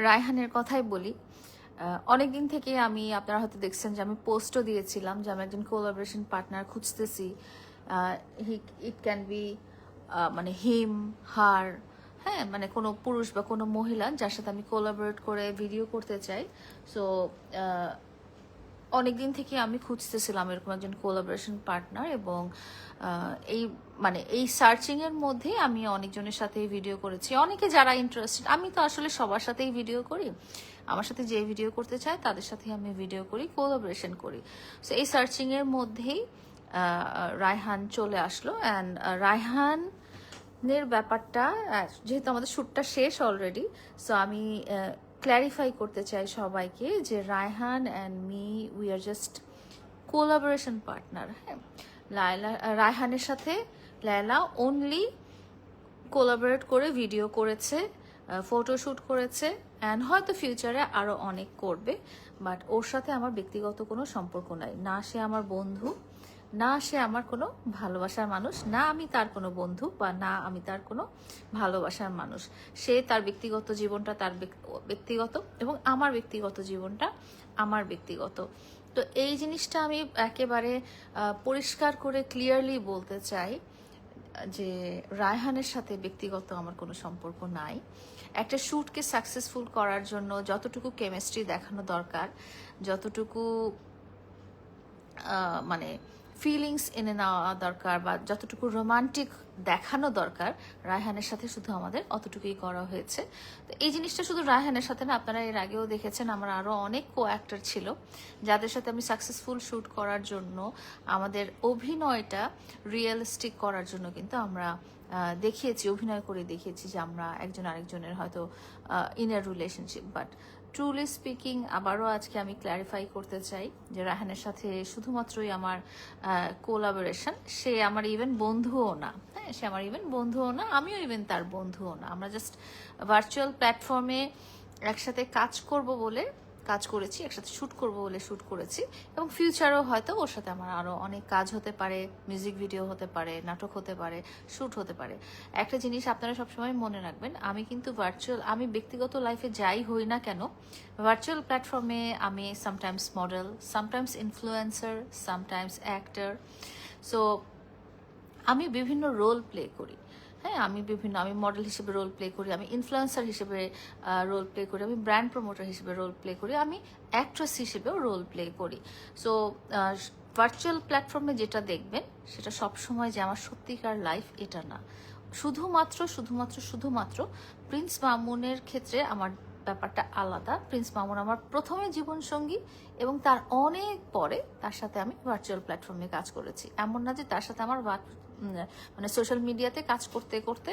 রায়হানের কথাই বলি। অনেকদিন থেকে আপনারা হয়তো দেখছেন যে আমি পোস্টও দিয়েছিলাম যে আমি একজন কোলাবোরেশন পার্টনার খুঁজতেছি। ইট ক্যান বি মানে হিম, হার, হ্যাঁ, মানে কোনো পুরুষ বা কোনো মহিলা যার সাথে আমি কোলাবোরেট করে ভিডিও করতে চাই। সো অনেকদিন থেকে আমি খুঁজতেছিলাম এরকম একজন কোলাবোরেশন পার্টনার, এবং এই মানে এই সার্চিং এর মধ্যে আমি অনেকজনের সাথে ভিডিও করেছি। অনেকে যারা ইন্টারেস্টেড, আমি তো আসলে সবার সাথেই ভিডিও করি, আমার সাথে যে ভিডিও করতে চায় তাদের সাথে আমি ভিডিও করি, কোলাবোরেশন করি। সো এই সার্চিং এর মধ্যেই রায়হান চলে আসলো। অ্যান্ড রায়হানের ব্যাপারটা, যেহেতু আমাদের শ্যুটটা শেষ অলরেডি, সো আমি ক্ল্যারিফাই করতে চাই সবাইকে যে Raihan and me, we are just collaboration partner. হ্যাঁ, রায়হানের সাথে লায়লা অনলি কোলাবোরেট করে ভিডিও করেছে, ফটোশ্যুট করেছে, অ্যান্ড হয়তো ফিউচারে আরও অনেক করবে, বাট ওর সাথে আমার ব্যক্তিগত কোনো সম্পর্ক নাই। না সে আমার বন্ধু, না সে আমার কোনো ভালোবাসার মানুষ, না আমি তার কোনো বন্ধু, বা না আমি তার কোনো ভালোবাসার মানুষ। সে তার ব্যক্তিগত জীবনটা তার ব্যক্তিগত, এবং আমার ব্যক্তিগত জীবনটা আমার ব্যক্তিগত। তো এই জিনিসটা আমি একেবারে পরিষ্কার করে ক্লিয়ারলি বলতে চাই যে রায়হানের সাথে ব্যক্তিগত আমার কোনো সম্পর্ক নাই। একটা শ্যুটকে সাকসেসফুল করার জন্য যতটুকু কেমিস্ট্রি দেখানো দরকার, যতটুকু মানে ফিলিংস এনে নেওয়া দরকার, বা যতটুকু রোমান্টিক দেখানো দরকার, রায়হানের সাথে শুধু আমাদের অতটুকুই করা হয়েছে। তো এই জিনিসটা শুধু রায়হানের সাথে না, আপনারা এর আগেও দেখেছেন আমার আরও অনেক কো অ্যাক্টর ছিল যাদের সাথে আমি সাকসেসফুল শ্যুট করার জন্য, আমাদের অভিনয়টা রিয়েলিস্টিক করার জন্য কিন্তু আমরা দেখিয়েছি, অভিনয় করে দেখিয়েছি যে আমরা একজন আরেকজনের হয়তো inner relationship. But truly speaking, আবারও আজকে আমি ক্ল্যারিফাই করতে চাই যে রায়হানের সাথে শুধুমাত্রই আমার কোলাবোরেশন। সে আমার ইভেন বন্ধুও না, হ্যাঁ, সে আমার ইভেন বন্ধুও না, আমিও ইভেন তার বন্ধুও না। আমরা জাস্ট ভার্চুয়াল প্ল্যাটফর্মে একসাথে কাজ করব বলে কাজ করেছি, একসাথে শ্যুট করব বলে শ্যুট করেছি, এবং ফিউচারেও হয়তো ওর সাথে আমার আরও অনেক কাজ হতে পারে, মিউজিক ভিডিও হতে পারে, নাটক হতে পারে, শ্যুট হতে পারে। একটা জিনিস আপনারা সবসময় মনে রাখবেন, আমি কিন্তু আমি ব্যক্তিগত লাইফে যাই হই না কেন, ভার্চুয়াল প্ল্যাটফর্মে আমি sometimes model, sometimes influencer, sometimes actor. So আমি বিভিন্ন রোল প্লে করি। হ্যাঁ, আমি মডেল হিসেবে রোল প্লে করি, আমি ইনফ্লুয়েন্সার হিসেবে রোল প্লে করি, আমি ব্র্যান্ড প্রমোটার হিসেবে রোল প্লে করি, আমি অ্যাক্ট্রেস হিসেবেও রোল প্লে করি। সো ভার্চুয়াল প্ল্যাটফর্মে যেটা দেখবেন সেটা সবসময় যে আমার সত্যিকার লাইফ এটা না। শুধুমাত্র প্রিন্স মামুনের ক্ষেত্রে আমার ব্যাপারটা আলাদা। প্রিন্স মামুন আমার প্রথমে জীবনসঙ্গী, এবং তার অনেক পরে তার সাথে আমি ভার্চুয়াল প্ল্যাটফর্মে কাজ করেছি। এমন না যে তার সাথে আমার মানে সোশ্যাল মিডিয়াতে কাজ করতে করতে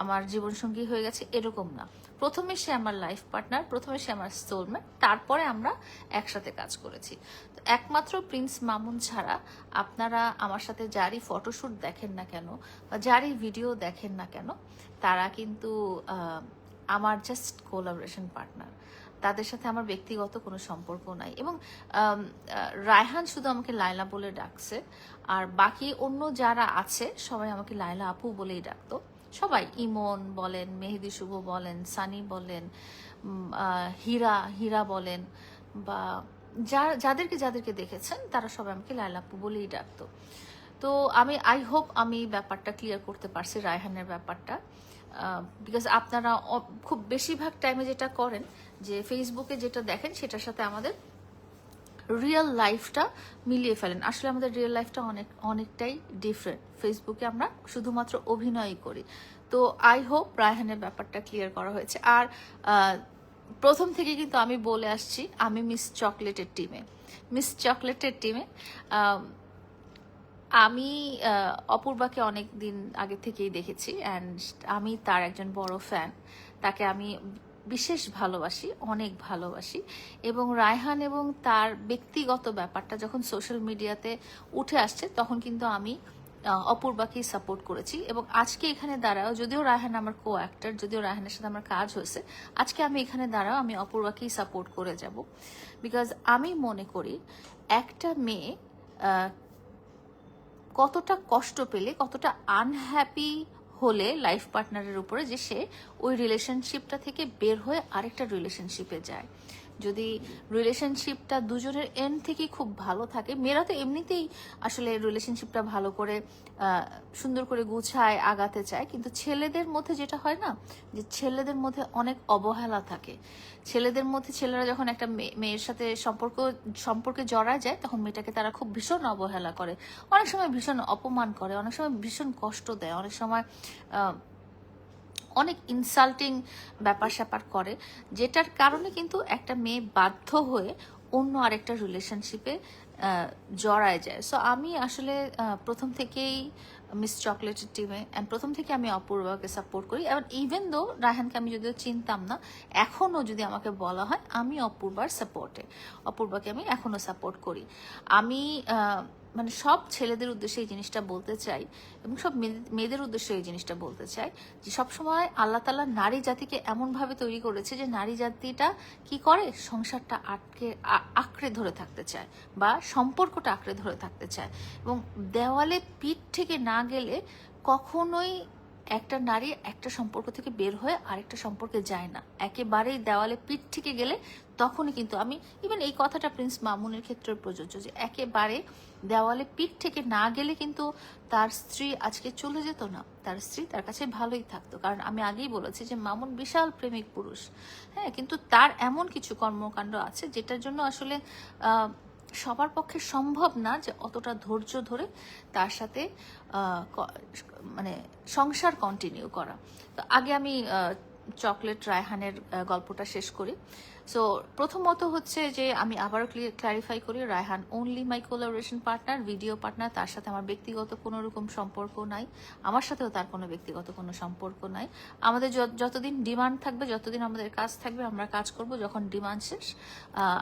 আমার জীবনসঙ্গী হয়ে গেছে, এরকম না। প্রথমে সে আমার লাইফ পার্টনার, প্রথমে সে আমার সোলমেট, তারপরে আমরা একসাথে কাজ করেছি। তো একমাত্র প্রিন্স মামুন ছাড়া আপনারা আমার সাথে যারই ফটোশ্যুট দেখেন না কেন, বা যারই ভিডিও দেখেন না কেন, তারা কিন্তু আমার জাস্ট কোলাবোরেশন পার্টনার। তাদের সাথে আমার ব্যক্তিগত কোনো সম্পর্ক নাই। এবং রায়হান শুধু আমাকে লায়লা বলে ডাকছে, আর বাকি অন্য যারা আছে সবাই আমাকে লায়লা আপু বলেই ডাকতো। সবাই, ইমন বলেন, মেহেদি শুভ বলেন, সানি বলেন, হীরা বলেন, বা যাদেরকে দেখেছেন তারা সবাই আমাকে লায়লা আপু বলেই ডাকতো। তো আই হোপ আমি ব্যাপারটা ক্লিয়ার করতে পারছি, রায়হানের ব্যাপারটা। বিকজ আপনারা খুব বেশিরভাগ টাইমে যেটা করেন যে ফেসবুকে যেটা দেখেন সেটার সাথে আমাদের রিয়েল লাইফটা মিলিয়ে ফেলেন। আসলে আমাদের রিয়েল লাইফটা অনেকটাই ডিফারেন্ট। ফেসবুকে আমরা শুধুমাত্র অভিনয়ই করি। তো আই হোপ রায়হানের ব্যাপারটা ক্লিয়ার করা হয়েছে। আর প্রথম থেকে কিন্তু আমি বলে আসছি আমি মিস চকলেটের টিমে। আমি অপূর্বাকে অনেক দিন আগে থেকেই দেখেছি, অ্যান্ড আমি তার একজন বড় ফ্যান। তাকে আমি বিশেষ ভালোবাসি, অনেক ভালোবাসি। এবং রায়হান এবং তার ব্যক্তিগত ব্যাপারটা যখন সোশ্যাল মিডিয়াতে উঠে আসছে, তখন কিন্তু আমি অপূর্বাকেই সাপোর্ট করেছি। এবং আজকে এখানে দাঁড়াও, যদিও রায়হান আমার কো অ্যাক্টর, যদিও রায়হানের সাথে আমার কাজ হয়েছে, আজকে আমি এখানে দাঁড়াও আমি অপূর্বাকেই সাপোর্ট করে যাব। বিকজ আমি মনে করি একটা মেয়ে কতটা কষ্ট পেলে, কতটা আনহ্যাপি হলে লাইফ পার্টনারের উপরে যে সে ওই রিলেশনশিপটা থেকে বের হয়ে আরেকটা রিলেশনশিপে যায়। যদি রিলেশনশিপটা দুজনের এন্ড থেকেই খুব ভালো থাকে, মেয়েরা তো এমনিতেই আসলে রিলেশনশিপটা ভালো করে সুন্দর করে গুছায় আগাতে চায়, কিন্তু ছেলেদের মধ্যে যেটা হয় না, যে ছেলেদের মধ্যে অনেক অবহেলা থাকে। ছেলেদের মধ্যে ছেলেরা যখন একটা মেয়ের সাথে সম্পর্কে জড়ায় যায়, তখন মেয়েটাকে তারা খুব ভীষণ অবহেলা করে, অনেক সময় ভীষণ অপমান করে, অনেক সময় ভীষণ কষ্ট দেয়, অনেক সময় অনেক ইনসাল্টিং ব্যাপার স্যাপার করে, যেটার কারণে কিন্তু একটা মেয়ে বাধ্য হয়ে অন্য আরেকটা রিলেশনশিপে জড়ায় যায়। সো আমি আসলে প্রথম থেকেই মিস চকলেটের টিমে, অ্যান্ড প্রথম থেকে আমি অপূর্বাকে সাপোর্ট করি। এবং ইভেন দো রায়হানকে আমি যদিও চিনতাম না, এখনও যদি আমাকে বলা হয় আমি অপূর্বার সাপোর্টে, অপূর্বাকে আমি এখনও সাপোর্ট করি। আমি মানে সব ছেলেদের উদ্দেশ্যে এই জিনিসটা বলতে চাই, এবং সব মেয়েদের উদ্দেশ্যে এই জিনিসটা বলতে চাই, যে সবসময় আল্লাহ তাআলা নারী জাতিকে এমনভাবে তৈরি করেছে যে নারী জাতিটা কি করে, সংসারটা আঁকড়ে ধরে থাকতে চায়, বা সম্পর্কটা আঁকড়ে ধরে থাকতে চায়, এবং দেওয়ালে পিঠ থেকে না গেলে কখনোই একটা নারী একটা সম্পর্ক থেকে বের হয়ে আরেকটা সম্পর্কে যায় না। একেবারেই দেওয়ালে পিঠ থেকে গেলে তখনই কিন্তু, আমি ইভেন এই কথাটা প্রিন্স মামুনের ক্ষেত্রে প্রযোজ্য, যে একেবারে দেওয়ালে পিঠ থেকে না গেলে কিন্তু তার স্ত্রী আজকে চলে যেত না, তার স্ত্রী তার কাছে ভালোই থাকতো। কারণ আমি আগেই বলেছি যে মামুন বিশাল প্রেমিক পুরুষ, হ্যাঁ, কিন্তু তার এমন কিছু কর্মকাণ্ড আছে যেটার জন্য আসলে সবার পক্ষে সম্ভব না যে অতটা ধৈর্য ধরে তার সাথে মানে সংসার কন্টিনিউ করা। তো আগে আমি চকলেট রায়হানের গল্পটা শেষ করি। সো প্রথমত হচ্ছে যে আমি আবারও ক্লারিফাই করি, রায়হান অনলি মাই কোলাবোরেশন পার্টনার, ভিডিও পার্টনার। তার সাথে আমার ব্যক্তিগত কোনো রকম সম্পর্ক নাই, আমার সাথেও তার কোনো ব্যক্তিগত কোনো সম্পর্ক নাই। আমাদের যতদিন ডিমান্ড থাকবে, যতদিন আমাদের কাজ থাকবে, আমরা কাজ করব। যখন ডিমান্ড শেষ,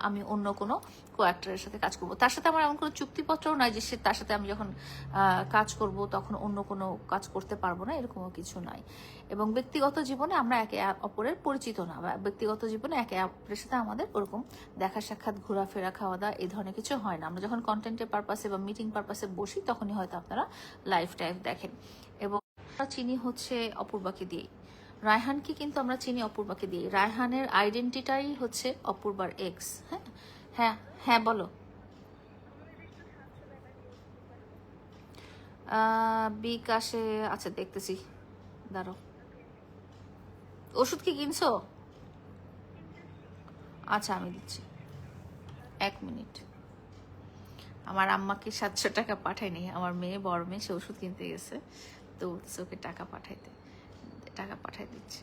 আমি অন্য কোনো কো-অ্যাক্টরের সাথে কাজ করব। তার সাথে আমার এমন কোনো চুক্তিপত্রও নাই যে সে তার সাথে আমি যখন কাজ করব তখন অন্য কোনো কাজ করতে পারবো না, এরকমও কিছু নাই। এবং ব্যক্তিগত জীবনে আমরা একে অপরের পরিচিত না, বা ব্যক্তিগত জীবনে একে অপরের সাথে আমাদের ওরকম দেখা সাক্ষাৎ, ঘোরাফেরা, খাওয়া দাওয়া এই ধরনের কিছু হয় না। আমরা যখন কন্টেন্টের পারপাসে বা মিটিং পারপাসে বসি, তখনই হয়তো আপনারা লাইভ টাইভ দেখেন। এবং চিনি হচ্ছে অপূর্বাকে দিয়েই, রায়হানকে কিন্তু আমরা চিনি অপূর্বাকে দিয়েই। রায়হানের আইডেন্টিটাই হচ্ছে অপূর্বার এক্স। হ্যাঁ হ্যাঁ হ্যাঁ, বলো। বিকাশে, আচ্ছা দেখতেছি, দাঁড়ো। ওষুধ কি কিনছো? আচ্ছা আমি দিচ্ছি, 1 মিনিট। আমার আম্মাকে 700 টাকা পাঠায়নি, আমার মেয়ে, বড় মেয়ে, সে ওষুধ কিনতে গেছে, তো ওকে টাকা পাঠাইতে, টাকা পাঠাই দিচ্ছে।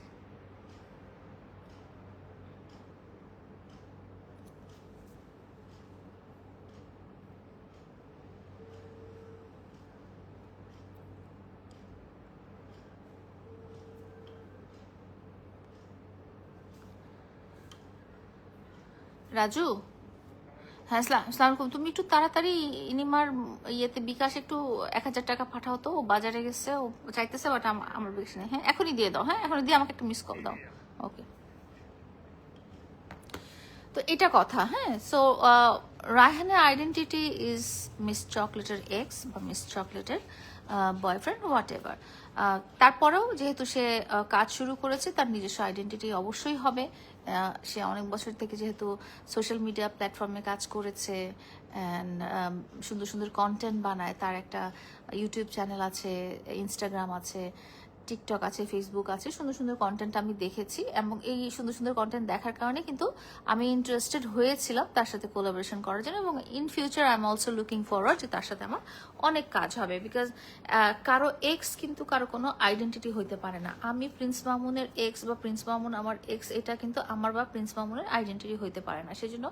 রাজু, হ্যাঁ আসসালামু আলাইকুম। তুমি একটু তাড়াতাড়ি ইনিমার ইয়েতে বিকাশ একটু 1000 টাকা পাঠাও তো, ও বাজারে গেছে, ও চাইতেছে, বাট আমার বিকাশ নেই। হ্যাঁ এখনই দিয়ে দাও, হ্যাঁ এখনই দিয়ে আমাকে একটা মিস কল দাও। ওকে, তো এটা কথা। হ্যাঁ, সো রায়হানের আইডেন্টিটি ইজ মিস চকলেটের এক্স বা মিস চকলেটের বয়ফ্রেন্ড, হোয়াট এভার। তারপরেও যেহেতু সে কাজ শুরু করেছে, তার নিজস্ব আইডেন্টিটি অবশ্যই হবে। সে অনেক বছর থেকে যেহেতু সোশ্যাল মিডিয়া প্ল্যাটফর্মে কাজ করেছে, অ্যান্ড সুন্দর সুন্দর কন্টেন্ট বানায়, তার একটা ইউটিউব চ্যানেল আছে, ইনস্টাগ্রাম আছে, টিকটক আছে, ফেসবুক আছে, সুন্দর সুন্দর কন্টেন্ট আমি দেখেছি। এবং এই সুন্দর সুন্দর কন্টেন্ট দেখার কারণে কিন্তু আমি ইন্টারেস্টেড হয়েছিলাম তার সাথে কোলাবোরেশন করার জন্য। এবং in future I am also looking forward যে তার সাথে আমার অনেক কাজ হবে। বিকজ কারো এক্স কিন্তু কারো কোনো আইডেন্টিটি হইতে পারে না। আমি প্রিন্স মামুনের এক্স বা প্রিন্স মামুন আমার এক্স, এটা কিন্তু আমার বা প্রিন্স মামুনের আইডেন্টিটি হইতে পারে না। সেজন্য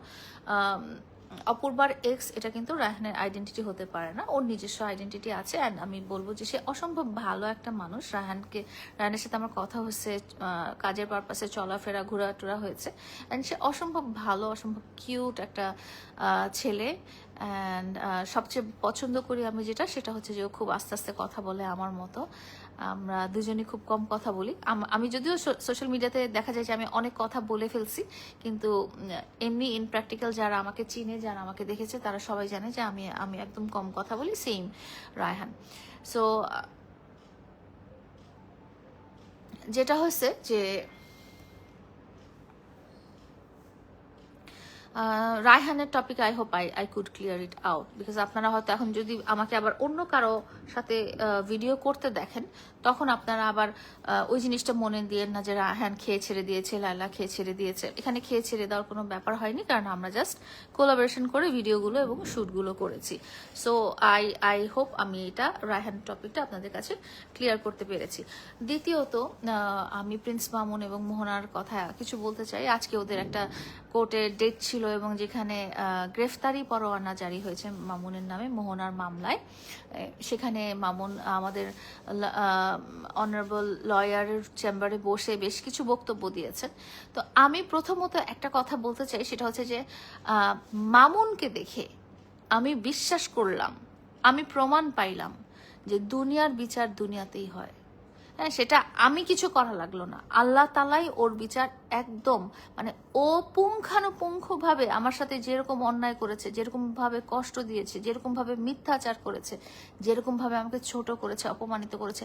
অপূর্বার এক্স এটা কিন্তু রায়হানের আইডেন্টিটি হতে পারে না, ওর নিজস্ব আইডেন্টিটি আছে। অ্যান্ড আমি বলবো যে সে অসম্ভব ভালো একটা মানুষ। রায়হানের সাথে আমার কথা হচ্ছে, কাজের পারপাসে চলাফেরা, ঘোরাটোরা হয়েছে, অ্যান্ড সে অসম্ভব ভালো, অসম্ভব কিউট একটা ছেলে। অ্যান্ড সবচেয়ে পছন্দ করি আমি যেটা, সেটা হচ্ছে যে ও খুব আস্তে আস্তে কথা বলে আমার মতো। আমরা দুজনই খুব কম কথা বলি। আমি যদিও সোশ্যাল মিডিয়াতে দেখা যায় যে আমি অনেক কথা বলে ফেলছি, কিন্তু এমনি ইন প্র্যাকটিক্যাল যারা আমাকে চিনে, যারা আমাকে দেখেছে, তারা সবাই জানে যে আমি একদম কম কথা বলি। সেম রায়হান। সো যেটা হয়েছে যে রায়হানের topic I hope I could clear it out, because আপনারা হয়তো এখন যদি আমাকে আবার অন্য কারো সাথে ভিডিও করতে দেখেন তখন আপনারা আবার ওই জিনিসটা মনে দিয়েন না যে রায়হান খেয়ে ছেড়ে দিয়েছে, লায়লা খেয়ে ছেড়ে দিয়েছে। এখানে খেয়ে ছেড়ে দেওয়ার কোনো ব্যাপার হয়নি, কারণ আমরা জাস্ট কোলাবোরেশন করে ভিডিওগুলো এবং শ্যুটগুলো করেছি। সো আই হোপ আমি এটা রায়হান টপিকটা আপনাদের কাছে ক্লিয়ার করতে পেরেছি। দ্বিতীয়ত আমি প্রিন্স মামুন এবং মোহনার কথা কিছু বলতে চাই। আজকে ওদের একটা কোর্টের ডেট ছিল এবং যেখানে গ্রেফতারি পরোয়ানা জারি হয়েছে মামুনের নামে মোহনার মামলায়। সেখানে মামুন আমাদের অনারেবল লয়ারের চেম্বারে বসে বেশ কিছু বক্তব্য দিয়েছেন। তো আমি প্রথমত একটা কথা বলতে চাই, সেটা হচ্ছে যে মামুনকে দেখে আমি বিশ্বাস করলাম, আমি প্রমাণ পাইলাম যে দুনিয়ার বিচার দুনিয়াতেই হয়। হ্যাঁ, সেটা আমি কিছু করা লাগলো না, আল্লাহ তালাই ওর বিচার একদম মানে ও পুঙ্খানুপুঙ্খভাবে আমার সাথে যেরকম অন্যায় করেছে, যেরকম ভাবে কষ্ট দিয়েছে, যেরকম ভাবে মিথ্যাচার করেছে, যেরকম ভাবে আমাকে ছোট করেছে, অপমানিত করেছে,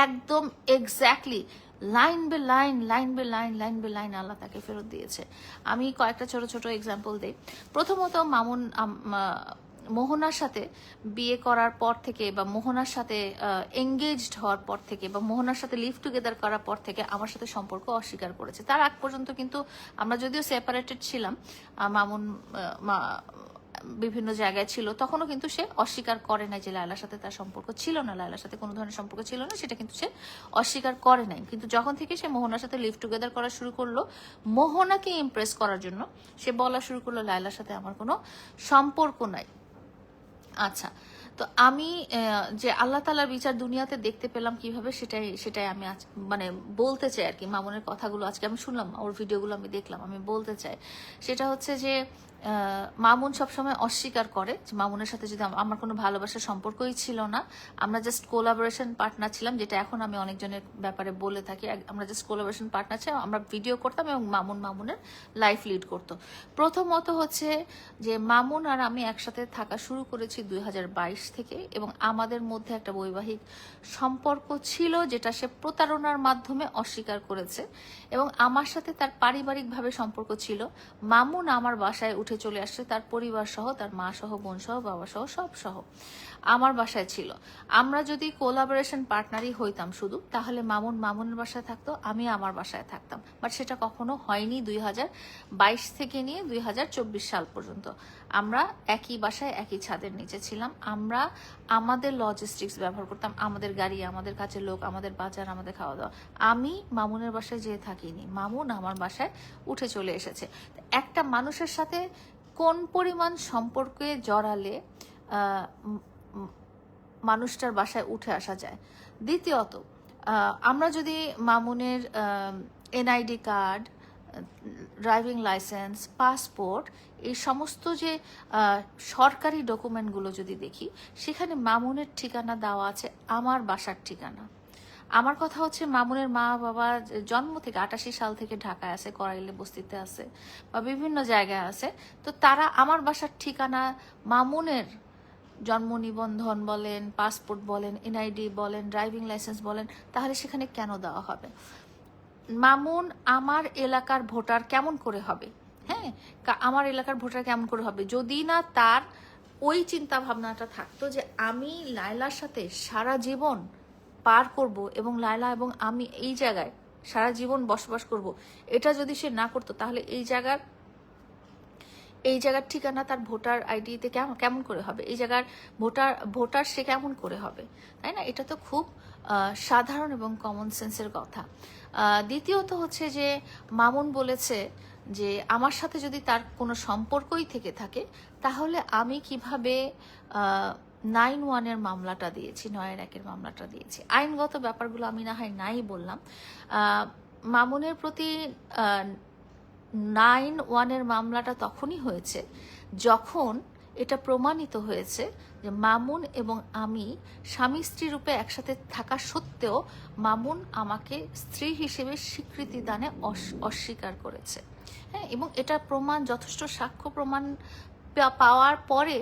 একদম এক্স্যাক্টলি লাইন বে লাইন আল্লাহ তাকে ফেরত দিয়েছে। আমি কয়েকটা ছোট ছোট এক্সাম্পল দিই। প্রথমত মামুন মোহনার সাথে বিয়ে করার পর থেকে বা মোহনার সাথে এঙ্গেজড হওয়ার পর থেকে বা মোহনার সাথে লিভ টুগেদার করার পর থেকে আমার সাথে সম্পর্ক অস্বীকার করেছে। তার আগ পর্যন্ত কিন্তু আমরা যদিও সেপারেটেড ছিলাম, মামুন বিভিন্ন জায়গায় ছিল, তখনও কিন্তু সে অস্বীকার করে নাই যে লায়লার সাথে তার সম্পর্ক ছিল না, লায়লার সাথে কোনো ধরনের সম্পর্ক ছিল না, সেটা কিন্তু সে অস্বীকার করে নাই। কিন্তু যখন থেকে সে মোহনার সাথে লিভ টুগেদার করা শুরু করলো, মোহনাকে ইমপ্রেস করার জন্য সে বলা শুরু করলো লায়লার সাথে আমার কোনো সম্পর্ক নাই। আচ্ছা, তো আমি যে আল্লাহ তাআলার বিচার দুনিয়াতে দেখতে পেলাম কিভাবে, সেটাই আমি মানে বলতে চাই আর কি। মামুনের কথাগুলো আজকে আমি শুনলাম, ওর ভিডিওগুলো আমি দেখলাম, আমি বলতে চাই সেটা হচ্ছে যে মামুন সবসময় অস্বীকার করে যে মামুনের সাথে যদি আমার কোনো ভালোবাসার সম্পর্কই ছিল না, আমরা জাস্ট কোলাবোরেশন পার্টনার ছিলাম, যেটা এখন আমি অনেকজনের ব্যাপারে বলে থাকি। আমরা জাস্ট কোলাবোরেশন পার্টনার ছিলাম, আমরা ভিডিও করতাম এবং মামুনের লাইফ লিড করতো। প্রথমত হচ্ছে যে মামুন আর আমি একসাথে থাকা শুরু করেছি 2022 থেকে, এবং আমাদের মধ্যে একটা বৈবাহিক সম্পর্ক ছিল যেটা সে প্রতারণার মাধ্যমে অস্বীকার করেছে, এবং আমার সাথে তার পারিবারিকভাবে সম্পর্ক ছিল। মামুন আমার বাসায় উঠে চলে আসছে, তার পরিবার সহ, তার মা সহ, বোন সহ, বাবা সহ, সব সহ আমার বাসায় ছিল। আমরা যদি কোলাবোরেশন পার্টনারই হইতাম শুধু, তাহলে মামুনের বাসায় থাকতো, আমি আমার বাসায় থাকতাম। বাট সেটা কখনো হয়নি। 2022 থেকে নিয়ে 2024 সাল পর্যন্ত আমরা একই বাসায় একই ছাদের নিচে ছিলাম। আমরা আমাদের লজিস্টিক্স ব্যবহার করতাম, আমাদের গাড়ি, আমাদের কাছে লোক, আমাদের বাজার, আমাদের খাওয়া দাওয়া। আমি মামুনের বাসায় যেয়ে থাকিনি, মামুন আমার বাসায় উঠে চলে এসেছে। একটা মানুষের সাথে কোন পরিমাণ সম্পর্কে জড়ালে মানুষটার বাসায় উঠে আসা যায়। দ্বিতীয়ত, আমরা যদি মামুনের NID card, driving licence, passport, এই সমস্ত যে সরকারি ডকুমেন্টগুলো যদি দেখি, সেখানে মামুনের ঠিকানা দেওয়া আছে আমার বাসার ঠিকানা। আমার কথা হচ্ছে মামুনের মা বাবা জন্ম থেকে 88 সাল থেকে ঢাকায় আছে, করাইলে বস্তিতে আছে বা বিভিন্ন জায়গায় আছে। তো তারা আমার বাসার ঠিকানা, মামুনের জন্ম নিবন্ধন বলেন, পাসপোর্ট বলেন, এনআইডি বলেন, ড্রাইভিং লাইসেন্স বলেন, তাহলে সেখানে কেন দেওয়া হবে? মামুন আমার এলাকার ভোটার কেমন করে হবে? হ্যাঁ, আমার এলাকার ভোটার কেমন করে হবে যদি না তার ওই চিন্তা ভাবনাটা থাকতো যে আমি লায়লার সাথে সারা জীবন পার করব এবং লায়লা এবং আমি এই জায়গায় সারা জীবন বসবাস করব। এটা যদি সে না করতো, তাহলে এই জায়গার ঠিকানা তার ভোটার আইডিতে কেমন করে হবে? এই জায়গার ভোটার সে কেমন করে হবে? তাই না? এটা তো খুব সাধারণ এবং কমন সেন্সের কথা। দ্বিতীয়ত হচ্ছে যে মামুন বলেছে যে আমার সাথে যদি তার কোনো সম্পর্কই থেকে থাকে, তাহলে আমি কিভাবে 9-1 মামলাটা দিয়েছি, 9-1 মামলাটা দিয়েছি। আইনগত ব্যাপারগুলো আমি না হয় নাই বললাম। মামুনের প্রতি 9-1 মামলাটা তখনই হয়েছে যখন এটা প্রমাণিত হয়েছে যে মামুন এবং আমি স্বামী স্ত্রী রূপে একসাথে থাকা সত্ত্বেও মামুন আমাকে স্ত্রী হিসেবে স্বীকৃতি দানে অস্বীকার করেছে। হ্যাঁ, এবং এটা প্রমাণ, যথেষ্ট সাক্ষ্য প্রমাণ পাওয়ার পরে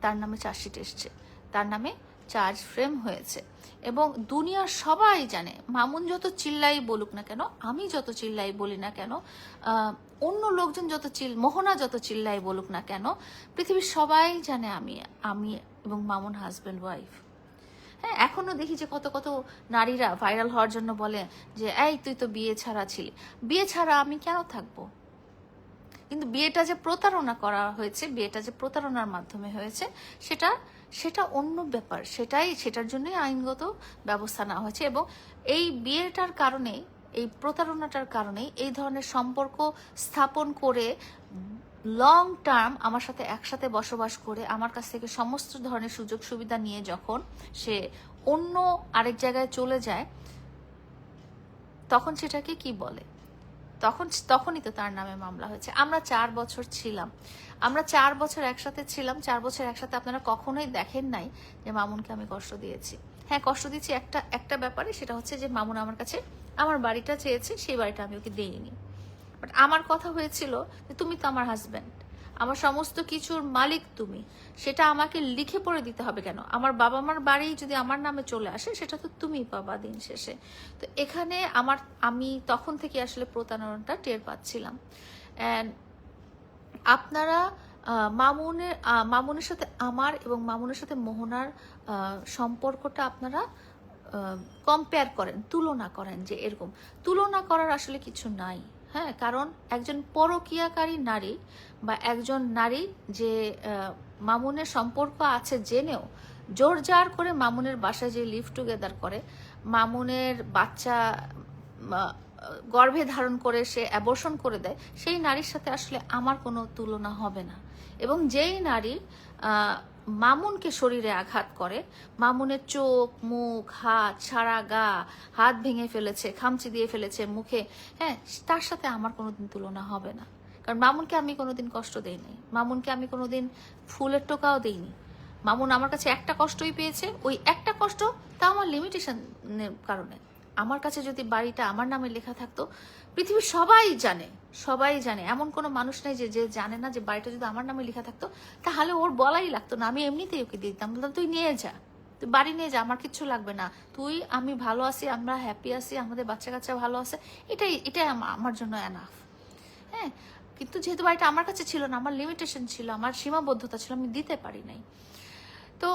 তার নামে চার্জশিট এসছে, তার নামে চার্জ ফ্রেম হয়েছে। এবং দুনিয়ার সবাই জানে, মামুন যত চিল্লাই বলুক না কেন, আমি যত চিল্লাই বলি না কেন, অন্য লোকজন যত মোহনা যত চিল্লাই বলুক না কেন, পৃথিবীর সবাই জানে আমি আমি এবং মামুন হাজব্যান্ড ওয়াইফ। হ্যাঁ, এখনো দেখি যে কত কত নারীরা ভাইরাল হওয়ার জন্য বলে যে এই তুই তো বিয়ে ছাড়া ছিলি। বিয়ে ছাড়া আমি কেন থাকবো? কিন্তু বিয়েটা যে প্রতারণা করা হয়েছে, বিয়েটা যে প্রতারণার মাধ্যমে হয়েছে, সেটা সেটা অন্য ব্যাপার। সেটার জন্যই আইনগত ব্যবস্থা নেওয়া হয়েছে। এবং এই বিয়েটার কারণে, এই প্রতারণাটার কারণে এই ধরনের সম্পর্ক স্থাপন করে লং টার্ম আমার সাথে একসাথে বসবাস করে আমার কাছ থেকে সমস্ত ধরনের সুযোগ সুবিধা নিয়ে যখন সে অন্য আরেক জায়গায় চলে যায়, তখন সেটাকে কি বলে? তখনই তো তার নামে মামলা হয়েছে। আমরা 4 বছর ছিলাম, আমরা 4 বছর একসাথে ছিলাম। 4 বছর একসাথে আপনারা কখনোই দেখেন নাই যে মামুনকে আমি কষ্ট দিয়েছি। হ্যাঁ, কষ্ট দিয়েছি একটা ব্যাপারে, সেটা হচ্ছে যে মামুন আমার কাছে আমার বাড়িটা চেয়েছে, সেই বাড়িটা আমি ওকে দিইনি। বাট আমার কথা হয়েছিল যে তুমি তো আমার হাজব্যান্ড, আমার সমস্ত কিছুর মালিক তুমি, সেটা আমাকে লিখে পড়ে দিতে হবে কেন? আমার বাবা মার বাড়ি যদি আমার নামে চলে আসে, সেটা তো তুমি পাবা দিন শেষে। তো এখানে আমি তখন থেকে আসলে প্রতারণাটা টের পাচ্ছিলাম। অ্যান্ড আপনারা মামুনের সাথে আমার এবং মামুনের সাথে মোহনার সম্পর্কটা আপনারা কম্পেয়ার করেন, তুলনা করেন, যে এরকম তুলনা করার আসলে কিছু নাই। হ্যাঁ, কারণ একজন পরকীয়াকারী নারী বা একজন নারী যে মামুনের সম্পর্ক আছে জেনেও জোর জার করে মামুনের বাসায় যে লিভ টুগেদার করে, মামুনের বাচ্চা গর্ভে ধারণ করে সে অ্যাবর্শন করে দেয়, সেই নারীর সাথে আসলে আমার কোনো তুলনা হবে না। এবং যেই নারী মামুনকে শরীরে আঘাত করে, মামুনের চোখ, মুখ, হাত, সারা গা, হাত ভেঙে ফেলেছে, খামচি দিয়ে ফেলেছে মুখে, হ্যাঁ, তার সাথে আমার কোনোদিন তুলনা হবে না। কারণ মামুনকে আমি কোনোদিন কষ্ট দেই নাই, মামুনকে আমি কোনোদিন ফুলের টোকাও দেইনি। মামুন আমার কাছে একটা কষ্টই পেয়েছে, ওই একটা কষ্ট, তা আমার লিমিটেশনের কারণে। আমার কাছে যদি বাড়িটা আমার নামে লেখা থাকতো, পৃথিবীর সবাই জানে, এমন কোনো মানুষ নেই যে জানে না যে বাড়িটা যদি আমার নামে লেখা থাকতো, তাহলে ওর বলাই লাগতো না, আমি এমনিতেই ওকে দিয়ে দিতাম, বলতাম তুই নিয়ে যা, তুই বাড়ি নিয়ে যা, আমার কিচ্ছু লাগবে না, আমি ভালো আছি, আমরা হ্যাপি আছি, আমাদের বাচ্চা কাচ্চা ভালো আছে, এটাই আমার জন্য এনাফ। হ্যাঁ, কিন্তু যেহেতু বাড়িটা আমার কাছে ছিল না, আমার লিমিটেশন ছিল, আমার সীমাবদ্ধতা ছিল, আমি দিতে পারি নাই। তো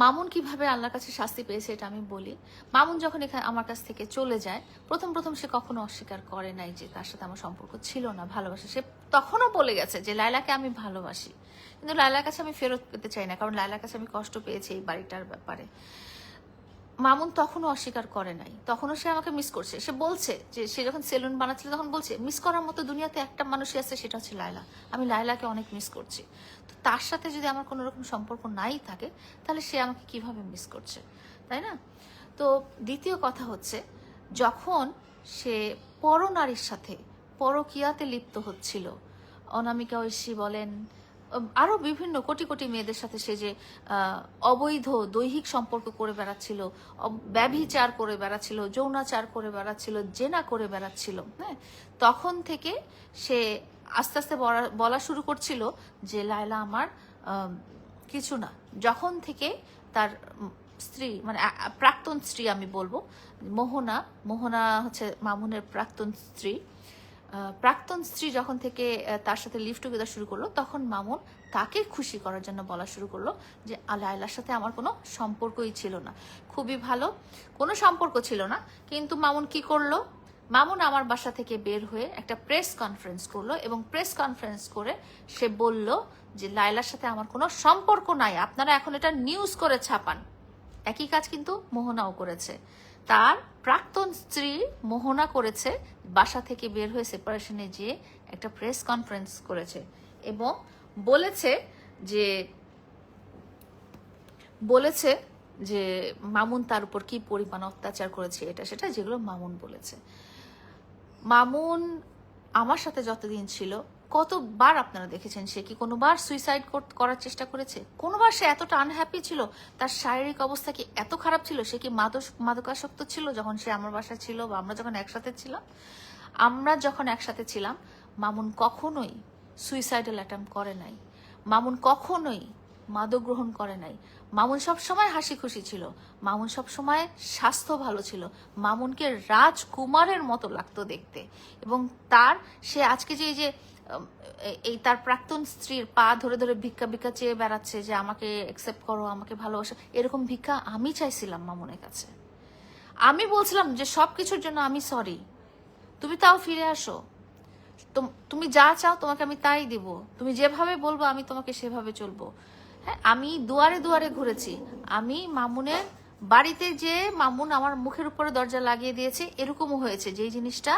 মামুন কিভাবে আল্লাহর কাছে শাস্তি পেয়েছে এটা আমি বলি। মামুন যখন এখানে আমার কাছ থেকে চলে যায়, প্রথম সে কখনো অস্বীকার করে নাই যে তার সাথে আমার সম্পর্ক ছিল না, ভালোবাসা। সে তখনও বলে গেছে যে লায়লাকে আমি ভালোবাসি, কিন্তু লায়লার কাছে আমি ফেরত পেতে চাই না, কারণ লায়লার কাছে আমি কষ্ট পেয়েছি এই বাড়িটার ব্যাপারে। মামুন তখনও অস্বীকার করে নাই, তখনও সে আমাকে মিস করছে। সে বলছে যে সে যখন সেলুন বানাচ্ছিল তখন বলছে মিস করার মতো দুনিয়াতে একটা মানুষই আছে, সেটা হচ্ছে লায়লা, আমি লায়লাকে অনেক মিস করছি। তো তার সাথে যদি আমার কোনো রকম সম্পর্ক নাই থাকে, তাহলে সে আমাকে কিভাবে মিস করছে, তাই না? তো দ্বিতীয় কথা হচ্ছে, যখন সে পরনারীর সাথে পরকীয়াতে লিপ্ত হচ্ছিল, অনামিকা ঐশী বলেন, আরো বিভিন্ন কোটি কোটি মেয়েদের সাথে সে যে অবৈধ দৈহিক সম্পর্ক করে বেড়াচ্ছিল, ব্যভিচার করে বেড়াচ্ছিল, যৌনাচার করে বেড়াচ্ছিল, জেনা করে বেড়াচ্ছিল, হ্যাঁ, তখন থেকে সে আস্তে আস্তে বলা শুরু করছিল যে লায়লা আমার কিছু না। যখন থেকে তার স্ত্রী, মানে প্রাক্তন স্ত্রী আমি বলবো, মোহনা হচ্ছে মামুনের প্রাক্তন স্ত্রী, প্রাক্তন স্ত্রী যখন থেকে তার সাথে লিভ টুগেদার শুরু করলো, তখন মামুন তাকে খুশি করার জন্য বলা শুরু করলো যে লায়লার সাথে আমার কোনো সম্পর্কই ছিল না, খুবই ভালো কোনো সম্পর্ক ছিল না। কিন্তু মামুন কি করলো? মামুন আমার বাসা থেকে বের হয়ে একটা প্রেস কনফারেন্স করলো, এবং প্রেস কনফারেন্স করে সে বলল যে লায়লার সাথে আমার কোনো সম্পর্ক নাই, আপনারা এখন এটা নিউজ করে ছাপান। একই কাজ কিন্তু মোহনাও করেছে, তার প্রাক্তন স্ত্রী মোহনা করেছে, বাসা থেকে বের হয়ে সেপারেশনে যেয়ে একটা প্রেস কনফারেন্স করেছে এবং বলেছে যে মামুন তার উপর কি পরিমাণ অত্যাচার করেছে, এটা সেটা যেগুলো মামুন বলেছে। মামুন আমার সাথে যতদিন ছিল, কতবার আপনারা দেখেছেন সে কি কোনোবার সুইসাইড করার চেষ্টা করেছে? কোনোবার সে এতটা আনহ্যাপি ছিল? তার শারীরিক অবস্থা কি এত খারাপ ছিল? সে কি মাদকাসক্ত ছিল যখন সে আমার বাসায় ছিল বা আমরা যখন একসাথে ছিলাম? আমরা যখন একসাথে ছিলাম, মামুন কখনোই সুইসাইডাল অ্যাটেম্প করে নাই, মামুন কখনোই মাদক গ্রহণ করে নাই, মামুন সব সময় হাসি খুশি ছিল, মামুন সব সময় স্বাস্থ্য ভালো ছিল, মামুনকে রাজকুমারের মতো লাগতো দেখতে। এবং সে আজকে যে এই তার প্রাক্তন স্ত্রীর পা ধরে ধরে ভিক্ষা ভিক্ষা চেয়ে বেড়াচ্ছে যে আমাকে অ্যাকসেপ্ট করো, আমাকে ভালোবাসো, এরকম ভিক্ষা আমি চাইছিলাম মামুনের কাছে। আমি বলছিলাম যে সবকিছুর জন্য আমি সরি, তুমি তাও ফিরে আসো, তুমি যা চাও তোমাকে আমি তাই দিব, তুমি যেভাবে বলবো আমি তোমাকে সেভাবে চলবো। হ্যাঁ, আমি দুয়ারে দুয়ারে ঘুরেছি, আমি মামুনের বাড়িতে যে মামুন আমার মুখের উপরে দরজা লাগিয়ে দিয়েছে এরকমও হয়েছে, যেই জিনিসটা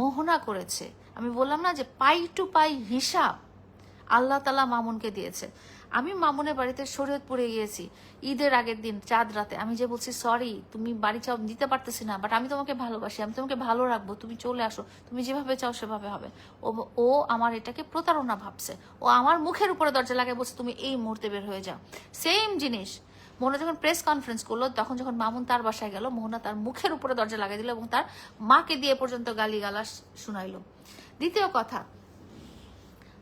মোহনা করেছে। আমি বললাম না যে পাই টু পাই হিসাব আল্লাহ তালা মামুনকে দিয়েছে। আমি মামুনের বাড়িতে শরীয়তপুরে গিয়েছি ঈদের আগের দিন চাঁদ রাতে, আমি যে বলছি সরি তুমি বাড়ি চাও দিতে পারতেছি না, বাট আমি তোমাকে ভালোবাসি, আমি তোমাকে ভালো রাখবো, তুমি চলে আসো, তুমি যেভাবে চাও সেভাবে হবে। ও আমার এটাকে প্রতারণা ভাবছে, ও আমার মুখের উপরে দরজা লাগায় বলছে তুমি এই মুহূর্তে বের হয়ে যাও। সেম জিনিস মোহনা যখন প্রেস কনফারেন্স করলো, তখন যখন মামুন তার বাসায় গেল, মোহনা তার মুখের উপরে দরজা লাগাই দিল এবং তার মাকে দিয়ে পর্যন্ত গালিগালাজ শুনাইলো। দ্বিতীয় কথা,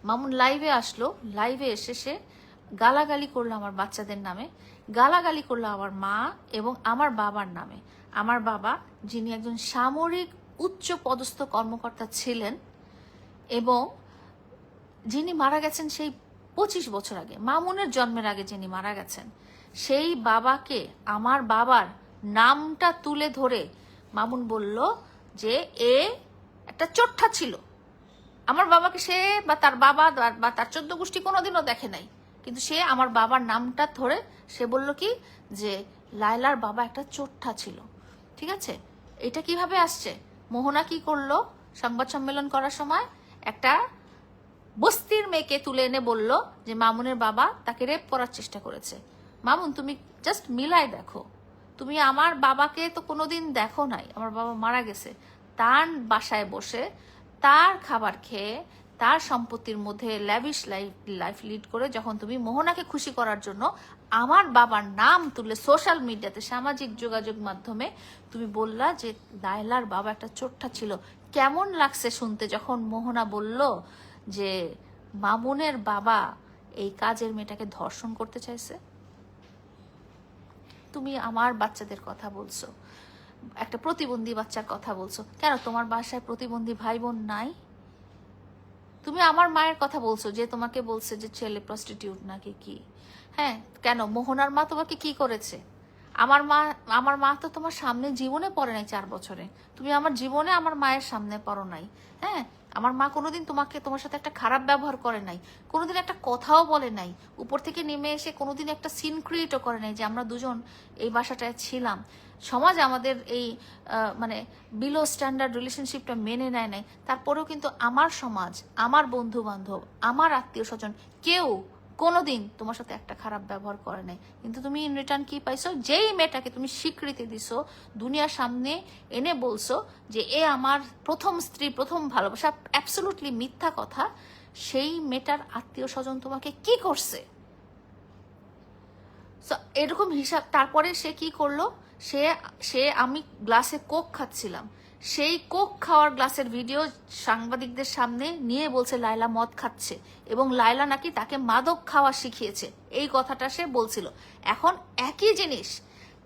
মামুন লাইভে আসলো, লাইভে এসে সে গালাগালি করলো আমার বাচ্চাদের নামে, গালাগালি করলো আমার মা এবং আমার বাবার নামে। আমার বাবা যিনি একজন সামরিক উচ্চ পদস্থ কর্মকর্তা ছিলেন এবং যিনি মারা গেছেন সেই 25 বছর আগে, মামুনের জন্মের আগে যিনি মারা গেছেন, সেই বাবাকে আমার বাবার নামটা তুলে ধরে মামুন বলল যে এ একটা চোট্টা ছিল। আমার বাবাকে সে বা তার বাবা বা তার 14 গোষ্ঠী কোনোদিনও দেখে নাই, কিন্তু সে আমার বাবার নামটা ধরে সে বলল কি যে লায়লার বাবা একটা চোট্টা ছিল। ঠিক আছে, এটা কিভাবে আসছে? মোহনা কি করলো সংবাদ সম্মেলন করার সময়, একটা বস্তির মেয়েকে তুলে এনে বলল যে মামুনের বাবা তাকে রেপ করার চেষ্টা করেছে। মামুন তুমি জাস্ট মিলাই দেখো, তুমি আমার বাবাকে তো কোনোদিন দেখো নাই, আমার বাবা মারা গেছে, তার বাসায় বসে তার খাবার খেয়ে তার সম্পত্তির মধ্যে ল্যাভিশ লাইফ লিড করে যখন তুমি মোহনাকে খুশি করার জন্য আমার বাবার নাম তুলে সোশ্যাল মিডিয়াতে সামাজিক যোগাযোগ মাধ্যমে তুমি বললা যে লায়লার বাবা একটা চোট্টা ছিল, কেমন লাগছে শুনতে যখন মোহনা বলল যে মামুনের বাবা এই কাজের মেয়েটাকে ধর্ষণ করতে চাইছে? তুমি আমার বাচ্চাদের কথা বলছো, একটা প্রতিবন্ধী বাচ্চার কথা বলছো, কেন তোমার বাসায় প্রতিবন্ধী ভাই বোন নাই? তুমি আমার মায়ের কথা বলছো যে তোমাকে বলছে যে ছেলে প্রস্টিটিউট নাকি কি। হ্যাঁ, কেন মোহনার মা তোমাকে কি করেছে? আমার মা তো তোমার সামনে জীবনে পড়ে নাই 4 বছরে, তুমি আমার জীবনে আমার মায়ের সামনে পড়ো নাই। হ্যাঁ, আমার মা কোনোদিন তোমার সাথে একটা খারাপ ব্যবহার করে নাই, কোনোদিন একটা কথাও বলে নাই, উপর থেকে নেমে এসে কোনোদিন একটা সিন ক্রিয়েটও করে নাই যে আমরা দুজন এই বাসাটায় ছিলাম। সমাজ আমাদের এই মানে বিলো স্ট্যান্ডার্ড রিলেশনশিপটা মেনে নেয় নাই, তারপরেও কিন্তু আমার সমাজ, আমার বন্ধু বান্ধব, আমার আত্মীয় স্বজন কেউ কোনোদিন তোমার সাথে একটা খারাপ ব্যবহার করে নাই। কিন্তু তুমি ইন রিটার্ন কি পাইছো? যেই মেয়েটাকে তুমি স্বীকৃতি দিছো, দুনিয়ার সামনে এনে বলছো যে এ আমার প্রথম স্ত্রী, প্রথম ভালোবাসা, অ্যাবসলুটলি মিথ্যা কথা। সেই মেয়েটার আত্মীয় স্বজন তোমাকে কি করছে? এরকম হিসাব। তারপরে সে কি করলো, সে আমি গ্লাসে কোক খাচ্ছিলাম, সেই কোক খাওয়ার গ্লাসের ভিডিও সাংবাদিকদের সামনে নিয়ে বলছে লায়লা মদ খাচ্ছে এবং লায়লা নাকি তাকে মাদক খাওয়া শিখিয়েছে, এই কথাটা সে বলছিল। এখন একই জিনিস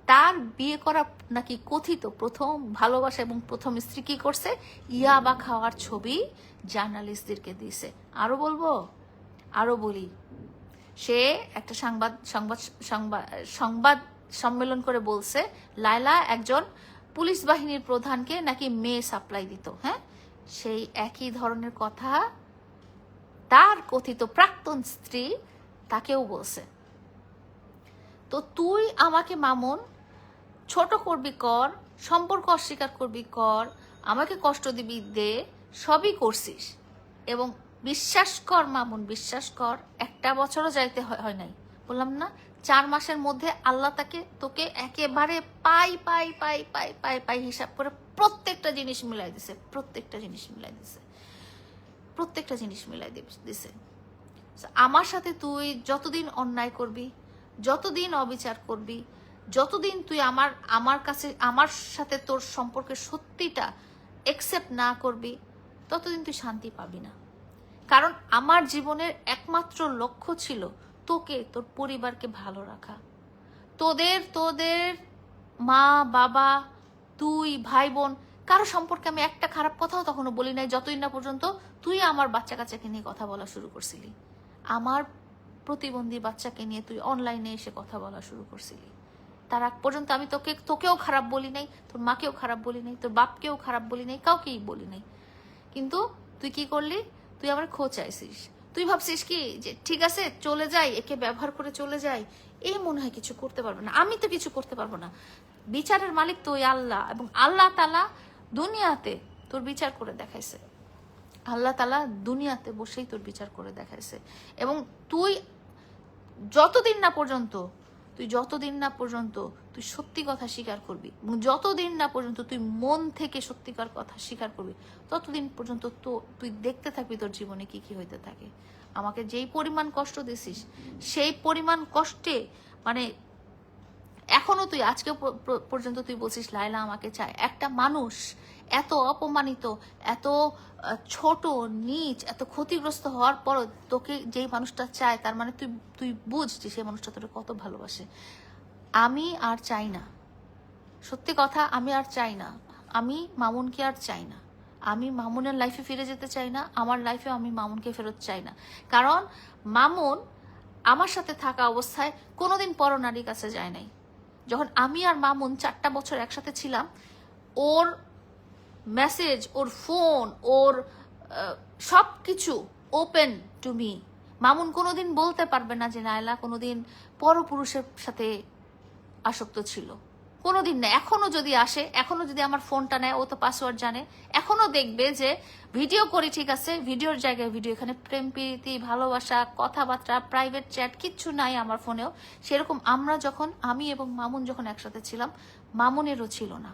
তার বিয়ে করা নাকি কথিত প্রথম ভালোবাসা এবং প্রথম স্ত্রী কি করছে, ইয়াবা খাওয়ার ছবি জার্নালিস্টদেরকে দিছে। আরো বলবো, আরো বলি, সে একটা সংবাদ সম্মেলন করে বলছে লায়লা একজন পুলিশ বাহিনীর প্রধানকে নাকি মেয়ে সাপ্লাই দিত। হ্যাঁ, সেই একই ধরনের কথা তার কথিত প্রাক্তন স্ত্রী তাকেও বলছে। তো তুই আমাকে মামুন ছোট করবি কর, সম্পর্ক অস্বীকার করবি কর, আমাকে কষ্ট দিবি দে, সবই করছিস। এবং বিশ্বাস কর মামুন, বিশ্বাস কর, 1 বছরও যাইতে হয় নাই, বললাম না 4 মাসের মধ্যে আল্লাহ তোকে একেবারে পাই পাই পাই পাই পাই পাই হিসাব করে প্রত্যেকটা জিনিস মিলাই দিছে, প্রত্যেকটা জিনিস মিলাই দিছে, প্রত্যেকটা জিনিস মিলাই দিছে। আমার সাথে তুই যতদিন অন্যায় করবি, যতদিন অবিচার করবি, যতদিন তুই আমার সাথে তোর সম্পর্কের সত্যিটা একসেপ্ট না করবি, ততদিন তুই শান্তি পাবি না। কারণ আমার জীবনের একমাত্র লক্ষ্য ছিল তোকে, তোর পরিবারকে ভালো রাখা। তোদের তোদের মা বাবা তুই ভাই বোন কারো সম্পর্কে আমি একটা খারাপ কথাও তখনও বলি নাই, যতদিন না পর্যন্ত তুই আমার বাচ্চা কাচ্চাকে নিয়ে কথা বলা শুরু করছিলি। আমার প্রতিবন্ধী বাচ্চাকে নিয়ে তুই অনলাইনে এসে কথা বলা শুরু করছিলি। তার আগ পর্যন্ত আমি তোকেও খারাপ বলি নাই, তোর মাকেও খারাপ বলি নাই, তোর বাপকেও খারাপ বলি নাই, কাউকেই বলি নাই। কিন্তু তুই কি করলি? তুই আমার খোঁজ চাইছিস। তুই ভাবছিস কি যে ঠিক আছে চলে যাই, একে ব্যবহার করে চলে যাই, এই মনে হয় কিছু করতে পারবে না। আমি তো কিছু করতে পারবো না। বিচারের মালিক তো ওই আল্লাহ, এবং আল্লাহ তাআলা দুনিয়াতে তোর বিচার করে দেখাইছে। আল্লাহ তাআলা দুনিয়াতে বসেই তোর বিচার করে দেখাইছে। এবং তুই যতদিন না পর্যন্ত তুই সত্যি কথা স্বীকার করবি, এবং যতদিন না পর্যন্ত তুই মন থেকে সত্যিকার কথা স্বীকার করবি, ততদিন পর্যন্ত তুই দেখতে থাকবি তোর জীবনে কি কি হইতে থাকে। আমাকে যেই পরিমাণ কষ্ট দিছিস, সেই পরিমাণ কষ্টে মানে এখনো তুই আজকে পর্যন্ত তুই বলছিস লায়লা আমাকে চায়। একটা মানুষ এত অপমানিত, এত ছোট নীচ, এত ক্ষতিগ্রস্ত হওয়ার পরও তোকে যেই মানুষটা চায়, তার মানে তুই বুঝ যে সেই মানুষটা তোকে কত ভালোবাসে। আমি আর চাই না, সত্যি কথা, আমি আর চাই না। আমি মামুনকে আর চাই না। আমি মামুনের লাইফে ফিরে যেতে চাই না। আমার লাইফে আমি মামুনকে ফেরত চাই না। কারণ মামুন আমার সাথে থাকা অবস্থায় কোনোদিন পরনারীর কাছে যায় নাই। যখন আমি আর মামুন 4টা বছর একসাথে ছিলাম, ওর মেসেজ, ওর ফোন, ওর সব কিছু ওপেন টু মি। মামুন কোনোদিন বলতে পারবে না যে নায়লা কোনোদিন পরপুরুষের সাথে আসক্ত ছিল, কোনোদিন না। এখনো যদি আসে, এখনো যদি আমার ফোনটা নেয়, ও তো পাসওয়ার্ড জানে, এখনো দেখবে যে ভিডিও করি, ঠিক আছে, ভিডিওর জায়গায় ভিডিও, এখানে প্রেম প্রীতি ভালোবাসা কথাবার্তা প্রাইভেট চ্যাট কিচ্ছু নাই আমার ফোনেও। সেরকম আমি এবং মামুন যখন একসাথে ছিলাম, মামুনেরও ছিল না।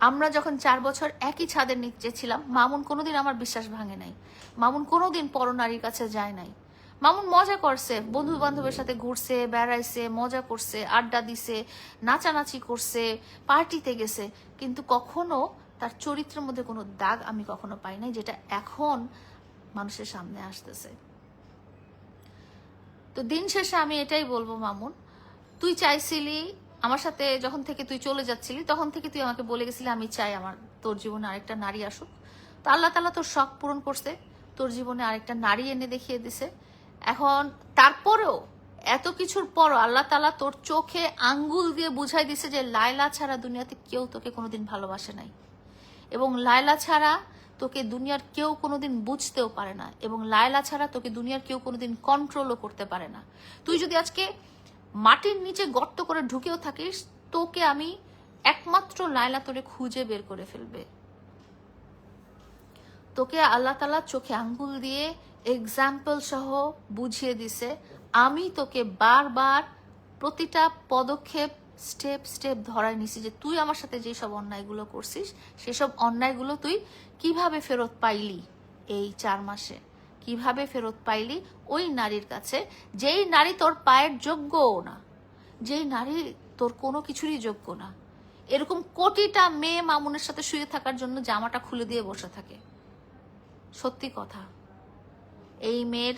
আমরা যখন 4 বছর একই ছাদের নিচে ছিলাম, মামুন কোনোদিন আমার বিশ্বাস ভাঙে নাই। মামুন কোনোদিন পরনারীর কাছে যায় নাই। মামুন মজা করছে, বন্ধু বান্ধবের সাথে ঘুরছে, বেড়াইছে, মজা করছে, আড্ডা দিছে, নাচানাচি করছে, পার্টিতে গেছে, কিন্তু কখনো তার চরিত্রের মধ্যে কোনো দাগ আমি কখনো পাই নাই, যেটা এখন মানুষের সামনে আসতেছে। তো দিন শেষে আমি এটাই বলবো, মামুন, তুই চাইছিলি আমার সাথে, যখন থেকে তুই চলে যাচ্ছিলি তখন থেকে তুই আমাকে বলে গেছিলি আমি চাই তোর জীবনে আরেকটা নারী আসুক। তো আল্লাহ তাআলা তোর শখ পূরণ করছে, তোর জীবনে আরেকটা নারী এনে দেখিয়ে দিছে। এখন তারপরেও এত কিছুর পরও আল্লাহ তাআলা তোর চোখে আঙ্গুল দিয়ে বুঝাই দিছে যে লায়লা ছাড়া দুনিয়াতে কেউ তোকে কোনোদিন ভালোবাসে নাই, এবং লায়লা ছাড়া তোকে দুনিয়ার কেউ কোনোদিন বুঝতেও পারে না, এবং লায়লা ছাড়া তোকে দুনিয়ার কেউ কোনোদিন কন্ট্রোলও করতে পারে না। তুই যদি আজকে মাটির নিচে গর্ত করে ঢুকেও থাকিস, তোকে আমি একমাত্র লায়লা তোরে খুঁজে বের করে ফেলবে। তোকে আল্লাহ তাআলা চোখে আঙ্গুল দিয়ে এক্সাম্পল সহ বুঝিয়ে দিছে। আমি তোকে বারবার প্রতিটা পদক্ষেপ স্টেপ স্টেপ ধরায় নিছি যে তুই আমার সাথে যেসব অন্যায়গুলো করছিস, সেসব অন্যায়গুলো তুই কিভাবে ফেরত পাইলি এই 4 মাসে, কিভাবে ফেরত পাইলি ওই নারীর কাছে, যেই নারী তোর পায়ের যোগ্যও না, যেই নারী তোর কোনো কিছুরই যোগ্য না। এরকম কোটিটা মেয়ে মামুনের সাথে শুয়ে থাকার জন্য জামাটা খুলে দিয়ে বসে থাকে। সত্যি কথা, এই মেয়ের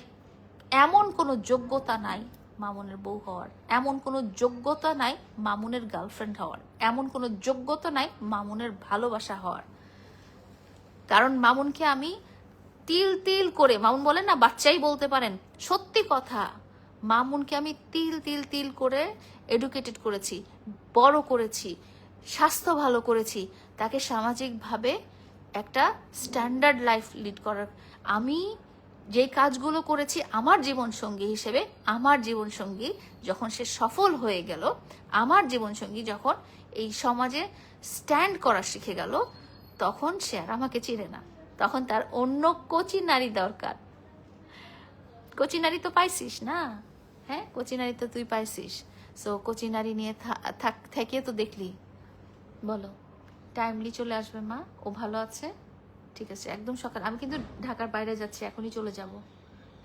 এমন কোনো যোগ্যতা নাই মামুনের বউ হওয়ার, এমন কোনো যোগ্যতা নাই মামুনের গার্লফ্রেন্ড হওয়ার, এমন কোনো যোগ্যতা নাই মামুনের ভালোবাসা হওয়ার। কারণ মামুনকে আমি তিল তিল করে, মামুন বলেন না বাচ্চাই বলতে পারেন, সত্যি কথা, মামুনকে আমি তিল তিল তিল করে এডুকেটেড করেছি, বড় করেছি, স্বাস্থ্য ভালো করেছি, তাকে সামাজিকভাবে একটা স্ট্যান্ডার্ড লাইফ লিড করার। আমি যে কাজগুলো করেছি আমার জীবনসঙ্গী হিসেবে, আমার জীবনসঙ্গী যখন সে সফল হয়ে গেল, আমার জীবনসঙ্গী যখন এই সমাজে স্ট্যান্ড করা শিখে গেল, তখন সে আর আমাকে চিনে না, তখন তার অন্য কোচি নারী দরকার। কোচি নারী তো পাইছিস না? হ্যাঁ, কোচি নারী তো তুই পাইছিস। সো কোচি নারী নিয়ে থেকে তো দেখলি। বলো, টাইমলি চলে আসবে মা, ও ভালো আছে? ঠিক আছে, একদম সকাল, আমি কিন্তু ঢাকার বাইরে যাচ্ছি, এখনই চলে যাব।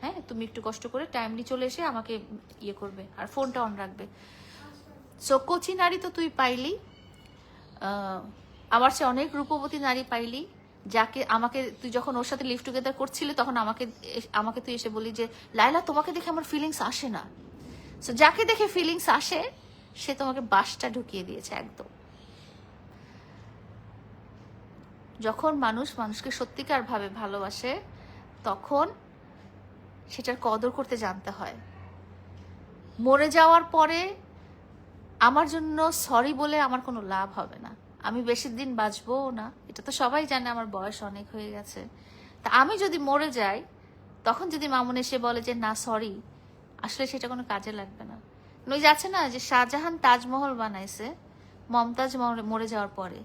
হ্যাঁ, তুমি একটু কষ্ট করে টাইমলি চলে এসে আমাকে ইয়ে করবে, আর ফোনটা অন রাখবে। সো কোচি নারী তো তুই পাইলি, আমার সে অনেক রূপবতী নারী পাইলি, যাকে আমাকে তুই যখন ওর সাথে লিভ টুগেদার করছিলি তখন আমাকে তুই এসে বলি যে লায়লা তোমাকে দেখে আমার ফিলিংস আসে না। সো যাকে দেখে ফিলিংস আসে সে তোমাকে বাসটা ঢুকিয়ে দিয়েছে একদম। যখন মানুষ মানুষকে সত্যিকার ভাবে ভালোবাসে তখন সেটার কদর করতে জানতে হয়। মরে যাওয়ার পরে আমার জন্য সরি বলে আমার কোনো লাভ হবে না, আমি বেশি দিন বাঁচবো না, এটা তো সবাই জানে, আমার বয়স অনেক হয়ে গেছে। তা আমি যদি মরে যাই তখন যদি মামুন এসে বলে যে না সরি, আসলে সেটা কোনো কাজে লাগবে না। ওই যে আছে না যে শাহজাহান তাজমহল বানাইছে মমতাজ মরে যাওয়ার পরে,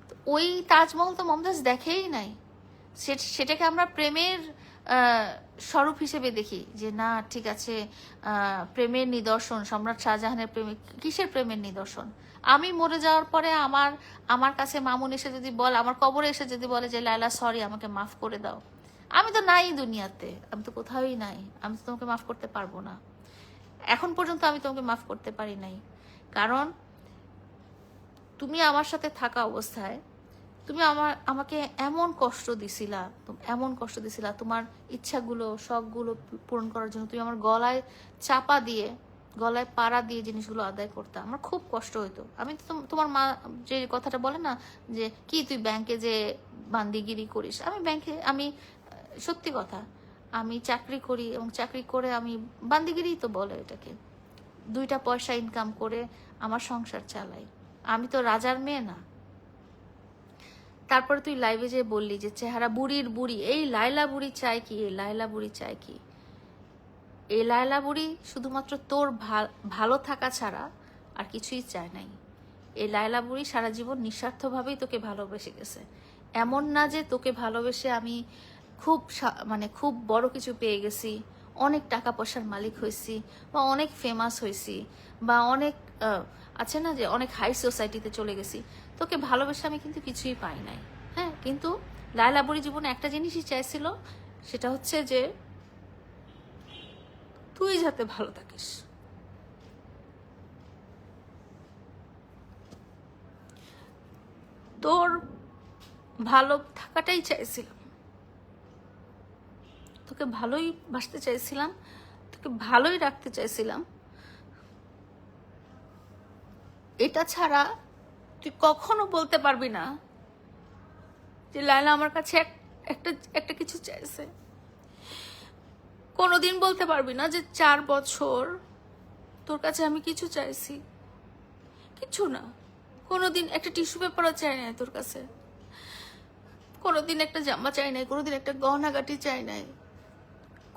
তো ওই তাজমহল তো মমতাজ দেখেই নাই, সেটাকে আমরা প্রেমের স্বরূপ হিসেবে দেখি যে না ঠিক আছে প্রেমের নিদর্শন, সম্রাট শাহজাহানের প্রেমে, কিসের প্রেমের নিদর্শন? আমি মরে যাওয়ার পরে আমার কাছে মামুন এসে যদি বলে, আমার কবরে এসে যদি বলে যে লায়লা সরি আমাকে মাফ করে দাও, আমি তো নাই দুনিয়াতে, আমি তো কোথাওই নাই, আমি তো তোমাকে মাফ করতে পারবো না। এখন পর্যন্ত আমি তোমাকে মাফ করতে পারি নাই, কারণ তুমি আমার সাথে থাকা অবস্থায় তুমি আমাকে এমন কষ্ট দিছিলা, তোমার ইচ্ছাগুলো শখগুলো পূরণ করার জন্য তুমি আমার গলায় চাপা দিয়ে, গলায় পাড়া দিয়ে জিনিসগুলো আদায় করতে আমার খুব কষ্ট হইতো। আমি তো তোমার মা যে কথাটা বলে না যে কি তুই ব্যাংকে যে বান্দিগিরি করিস, আমি সত্যি কথা, আমি চাকরি করি এবং চাকরি করে আমি বান্দিগিরি তো বলে এটাকে, 2টা পয়সা ইনকাম করে আমার সংসার চালাই, আমি তো রাজার মেয়ে না। তারপরে তুই লাইভে যে বললি যে চেহারা বুড়ির বুড়ি, এই লায়লা বুড়ি চাই কি? এই লায়লা বুড়ি চাই কি? এই লায়লা বুড়ি শুধুমাত্র তোর ভালো থাকা ছাড়া আর কিছুই চায় নাই। এই লায়লা বুড়ি সারা জীবন নিঃস্বার্থভাবেই তোকে ভালোবেসে গেছে। এমন না যে তোকে ভালোবেসে আমি খুব বড় কিছু পেয়ে গেছি, অনেক টাকা পয়সার মালিক হয়েছি, বা অনেক ফেমাস হয়েছি, বা অনেক আছে না যে অনেক হাই সোসাইটিতে চলে গেছি, তোকে ভালোবেসে আমি কিন্তু কিছুই পাই নাই। হ্যাঁ, কিন্তু লায়লা বুড়ি জীবনে একটা জিনিসই চাইছিল, সেটা হচ্ছে যে তুই যাতে ভালো থাকিস। তোর ভালো থাকাটাই চাইছিলাম, তোকে ভালোই বাসতে চাইছিলাম, তোকে ভালোই রাখতে চাইছিলাম। এটা ছাড়া তুই কখনো বলতে পারবি না যে লায়লা আমার কাছে একটা কিছু চাইছে। কোনোদিন বলতে পারবি না যে 4 বছর তোর কাছে আমি কিছু চাইছি, কিছু না। কোনোদিন একটা টিস্যু পেপারও চাই নাই তোর কাছে, কোনোদিন একটা জামা চাই নাই, কোনোদিন একটা গহনাগাটি চাই নাই,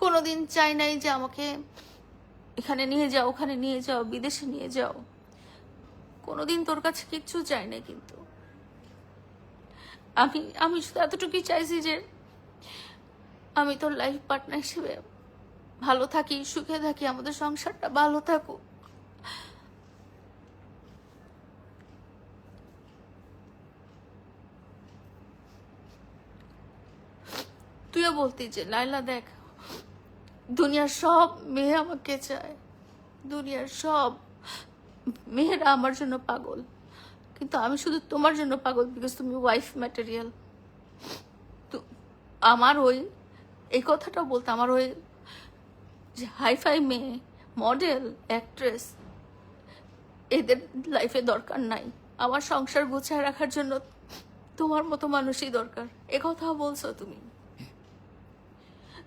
কোনোদিন চাই নাই যে আমাকে এখানে নিয়ে যাও, ওখানে নিয়ে যাও, বিদেশে নিয়ে যাও, কোনোদিন তোর কাছে কিচ্ছু চাই নাই। কিন্তু আমি শুধু এতটুকুই চাইছি যে আমি তোর লাইফ পার্টনার হিসেবে ভালো থাকি, সুখে থাকি, আমাদের সংসারটা ভালো থাকুক। তুইও বলতি যে লায়লা দেখ, দুনিয়ার সব মেয়ে আমাকে চায়, দুনিয়ার সব মেয়েরা আমার জন্য পাগল, কিন্তু আমি শুধু তোমার জন্য পাগল, বিকজ তুমি ওয়াইফ ম্যাটেরিয়াল। তো আমার এই কথাটা বলতে আমার যে হাইফাই মেয়ে, মডেল, অ্যাক্ট্রেস, এদের লাইফে দরকার নাই। আমার সংসার গুছিয়ে রাখার জন্য তোমার মতো মানুষই দরকার, কথা বলছো তুমি।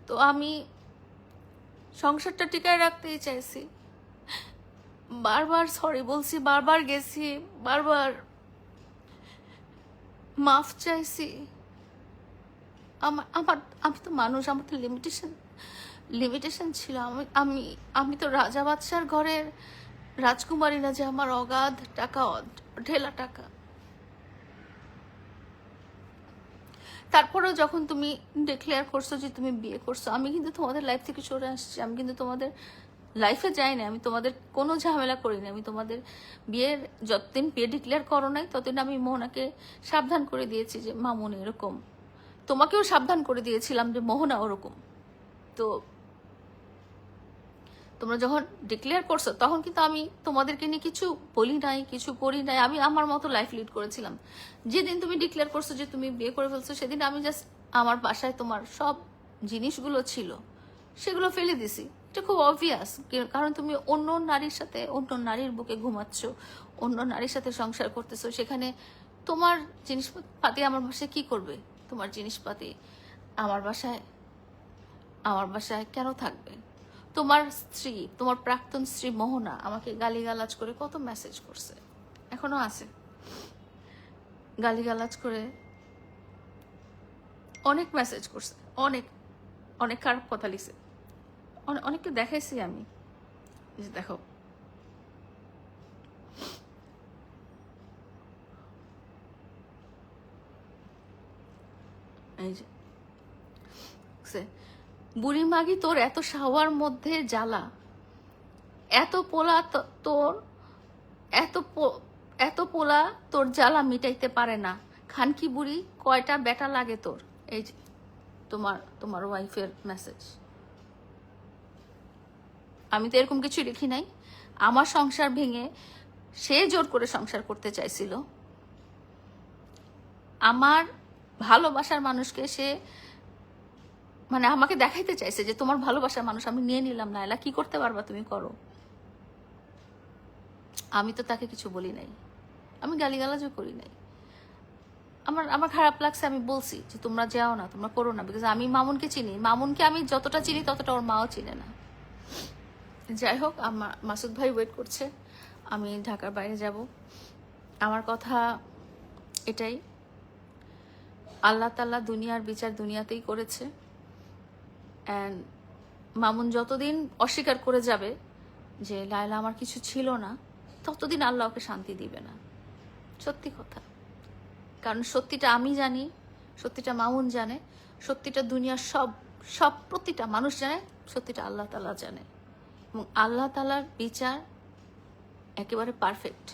তো আমি সংসারটা টিকায় রাখতেই চাইছি, বারবার সরি বলছি, বারবার গেছি, বারবার মাফ চাইছি। আমি তো মানুষ, আমার তো লিমিটেশন ছিল। আমি তো রাজা বাদশার ঘরের রাজকুমারী না যে আমার অগাধ টাকা, ঢেলা টাকা। তারপরেও যখন তুমি ডিক্লেয়ার করছো যে তুমি বিয়ে করছো, আমি কিন্তু তোমাদের লাইফ থেকে সরে আসছি, আমি কিন্তু তোমাদের লাইফে যাই না, আমি তোমাদের কোনো ঝামেলা করিনি। আমি তোমাদের বিয়ের যতদিন বিয়ে ডিক্লেয়ার করো নাই ততদিন আমি মোহনাকে সাবধান করে দিয়েছি যে মামুন এরকম, তোমাকেও সাবধান করে দিয়েছিলাম যে মোহনা ওরকম। তো তোমরা যখন ডিক্লেয়ার করছো তখন কিন্তু আমি তোমাদেরকে নিয়ে কিছু বলি নাই, কিছু করি নাই, আমি আমার মতো লাইফ লিড করেছিলাম। যেদিন তুমি ডিক্লেয়ার করছো যে তুমি বিয়ে করে ফেলছো, সেদিন আমি জাস্ট আমার বাসায় তোমার সব জিনিসগুলো ছিল সেগুলো ফেলে দিছি, এটা খুব অবভিয়াস, কারণ তুমি অন্য নারীর সাথে, অন্য নারীর বুকে ঘুমাচ্ছ, অন্য নারীর সাথে সংসার করতেছো, সেখানে তোমার জিনিসপাতি আমার বাসায় কি করবে? তোমার জিনিসপাতি আমার বাসায় কেন থাকবে? তোমার স্ত্রী, তোমার প্রাক্তন স্ত্রী মোহনা আমাকে গালিগালাজ করে কত মেসেজ করছে, এখনো আছে, গালিগালাজ করে অনেক মেসেজ করছে, অনেক অনেক খারাপ কথা লিখছে, অনেককে দেখাইছি আমি, এই যে দেখো, এই যে বুড়ি মাগি তোর এত শাওয়ার মধ্যে জ্বালা, এত পোলা তোর এত পোলা তোর জ্বালা মিটাইতে পারে না, খানকি বুড়ি কয়টা বেটা লাগে তোর। এই যে তোমার ওয়াইফের মেসেজ। আমি তো এরকম কিছু লিখি নাই। আমার সংসার ভেঙে সে জোর করে সংসার করতে চাইছিল, আমার ভালোবাসার মানুষকে সে মানে আমাকে দেখাইতে চাইছে যে তোমার ভালোবাসার মানুষ আমি নিয়ে নিলাম, নাইলা কি করতে পারবা তুমি করো। আমি তো তাকে কিছু বলি নাই, আমি গালিগালাজও করি নাই। আমার খারাপ লাগছে, আমি বলছি যে তোমরা যাও না, তোমরা করো না, বিকজ আমি মামুনকে চিনি, মামুনকে আমি যতটা চিনি ততটা ওর মাও চিনে না। যাই হোক, আমার মাসুদ ভাই ওয়েট করছে, আমি ঢাকার বাইরে যাব। আমার কথা এটাই, আল্লাহ তাআলা দুনিয়ার বিচার দুনিয়াতেই করেছে, অ্যান্ড মামুন যতদিন অস্বীকার করে যাবে যে লায়লা আমার কিছু ছিল না, ততদিন আল্লাহ ওকে শান্তি দিবে না। সত্যি কথা, কারণ সত্যিটা আমি জানি, সত্যিটা মামুন জানে, সত্যিটা দুনিয়ার সব প্রতিটা মানুষ জানে, সত্যিটা আল্লাহ তাআলা জানে, এবং আল্লাহ তাআলার বিচার একেবারে পারফেক্ট।